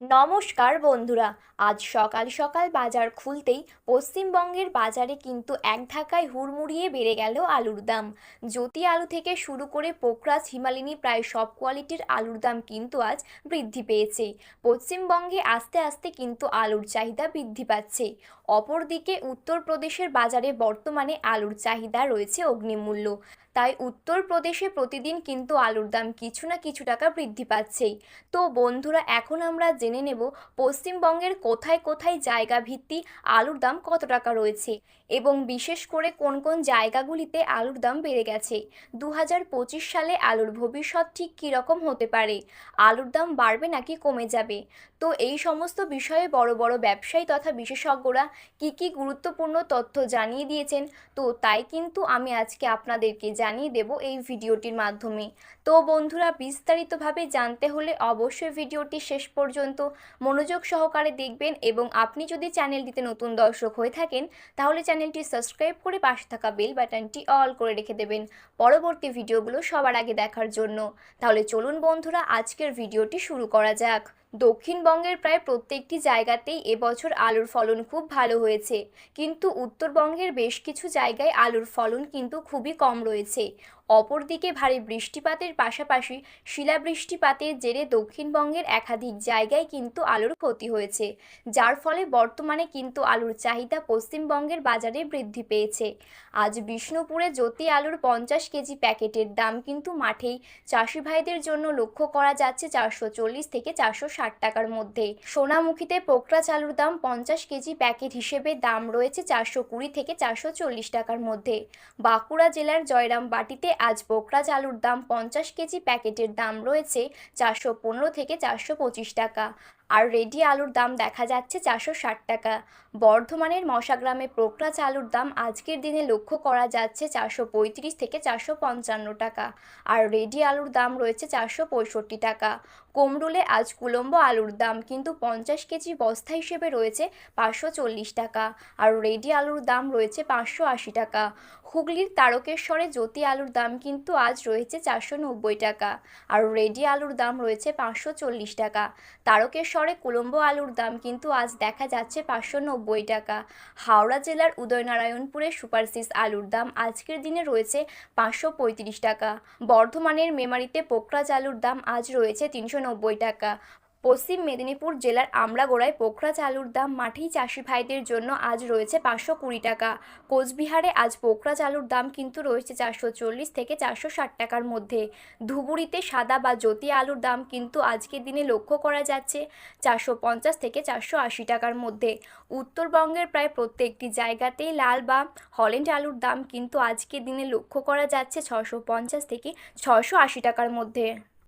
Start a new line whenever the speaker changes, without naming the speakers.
নমস্কার বন্ধুরা। আজ সকাল সকাল বাজার খুলতেই পশ্চিমবঙ্গের বাজারে কিন্তু এক ধাক্কায় হুড়মুড়িয়ে বেড়ে গেল আলুর দাম। জ্যোতি আলু থেকে শুরু করে পোকরাজ, হিমালিনী প্রায় সব কোয়ালিটির আলুর দাম কিন্তু আজ বৃদ্ধি পেয়েছে। পশ্চিমবঙ্গে আস্তে আস্তে কিন্তু আলুর চাহিদা বৃদ্ধি পাচ্ছে। অপরদিকে উত্তরপ্রদেশের বাজারে বর্তমানে আলুর চাহিদা রয়েছে অগ্নিমূল্য। তাই উত্তরপ্রদেশে প্রতিদিন কিন্তু আলুর দাম কিছু না কিছু টাকা বৃদ্ধি পাচ্ছেই। তো বন্ধুরা, এখন আমরা জেনে নেব পশ্চিমবঙ্গের কোথায় কোথায় জায়গা ভিত্তিক আলুর দাম কত টাকা রয়েছে এবং বিশেষ করে কোন কোন জায়গাগুলিতে আলুর দাম বেড়ে গেছে। 2025 সালে আলুর ভবিষ্যৎ ঠিক কীরকম হতে পারে, আলুর দাম বাড়বে নাকি কমে যাবে। তো এই সমস্ত বিষয়ে বড় বড় ব্যবসায়ী তথা বিশেষজ্ঞরা কি গুরুত্বপূর্ণ তথ্য জানিয়ে দিয়েছেন, তো তাই কিন্তু আমি আজকে আপনাদেরকে জানিয়ে দেব এই ভিডিওটির মাধ্যমে। তো বন্ধুরা, বিস্তারিতভাবে জানতে হলে অবশ্যই ভিডিওটি শেষ পর্যন্ত মনোযোগ সহকারে দেখবেন এবং আপনি যদি চ্যানেলটিতে নতুন দর্শক হয়ে থাকেন তাহলে চ্যানেলটি সাবস্ক্রাইব করে পাশে থাকা বেল বাটনটি অল করে রেখে দেবেন পরবর্তী ভিডিওগুলো সবার আগে দেখার জন্য। তাহলে চলুন বন্ধুরা, আজকের ভিডিওটি শুরু করা যাক। দক্ষিণবঙ্গের প্রায় প্রত্যেকটি জায়গাতেই এবছর আলুর ফলন খুব ভালো হয়েছে, কিন্তু উত্তরবঙ্গের বেশ কিছু জায়গায় আলুর ফলন কিন্তু খুবই কম রয়েছে। অপরদিকে ভারী বৃষ্টিপাতের পাশাপাশি শিলাবৃষ্টিপাতের জেরে দক্ষিণবঙ্গের একাধিক জায়গায় কিন্তু আলুর ক্ষতি হয়েছে, যার ফলে বর্তমানে কিন্তু আলুর চাহিদা পশ্চিমবঙ্গের বাজারে বৃদ্ধি পেয়েছে। আজ বিষ্ণুপুরে জ্যোতি আলুর 50 কেজি প্যাকেটের দাম কিন্তু মাঠেই চাষি ভাইদের জন্য লক্ষ্য করা যাচ্ছে 440 থেকে 460 টাকার মধ্যে। সোনামুখীতে পোকরাজ আলুর দাম 50 কেজি প্যাকেট হিসেবে দাম রয়েছে 420 থেকে 440 টাকার মধ্যে। বাঁকুড়া জেলার জয়রামবাটিতে আজ পোকরাজ আলুর দাম 50 কেজি প্যাকেটের দাম রয়েছে 415 থেকে 425 টাকা, আর রেডি আলুর দাম দেখা যাচ্ছে 460 টাকা। বর্ধমানের মশাগ্রামে পোকরাজ আলুর দাম আজকের দিনে লক্ষ্য করা যাচ্ছে 435 থেকে 455 টাকা, আর রেডি আলুর দাম রয়েছে 465 টাকা। কুমরুলে আজ কুলম্বো আলুর দাম কিন্তু 50 কেজি বস্তা হিসেবে রয়েছে 540 টাকা, আর রেডি আলুর দাম রয়েছে 580 টাকা। হুগলির তারকেশ্বরে জ্যোতি আলুর দাম কিন্তু আজ রয়েছে 490 টাকা, আর রেডি আলুর দাম রয়েছে 540 টাকা। তারকেশ্বরে কুলম্বো আলুর দাম কিন্তু আজ দেখা যাচ্ছে 590 টাকা। হাওড়া জেলার উদয়নারায়ণপুরে সুপারসিস আলুর দাম আজকের দিনে রয়েছে 535 টাকা। বর্ধমানের মেমারিতে পোকরাজ আলুর দাম আজ রয়েছে 390 টাকা। পশ্চিম মেদিনীপুর জেলার আমরাগোড়ায় পোকরাজ আলুর দাম মাঠেই চাষি ভাইদের জন্য আজ রয়েছে 520 টাকা। কোচবিহারে আজ পোকরাজ আলুর দাম কিন্তু রয়েছে 440 থেকে 460 টাকার মধ্যে। ধুবুড়িতে সাদা বা জ্যোতি আলুর দাম কিন্তু আজকের দিনে লক্ষ্য করা যাচ্ছে 450 থেকে 480 টাকার মধ্যে। উত্তরবঙ্গের প্রায় প্রত্যেকটি জায়গাতেই লাল বা হল্যান্ড আলুর দাম কিন্তু আজকের দিনে লক্ষ্য করা যাচ্ছে 650 থেকে 680 টাকার মধ্যে।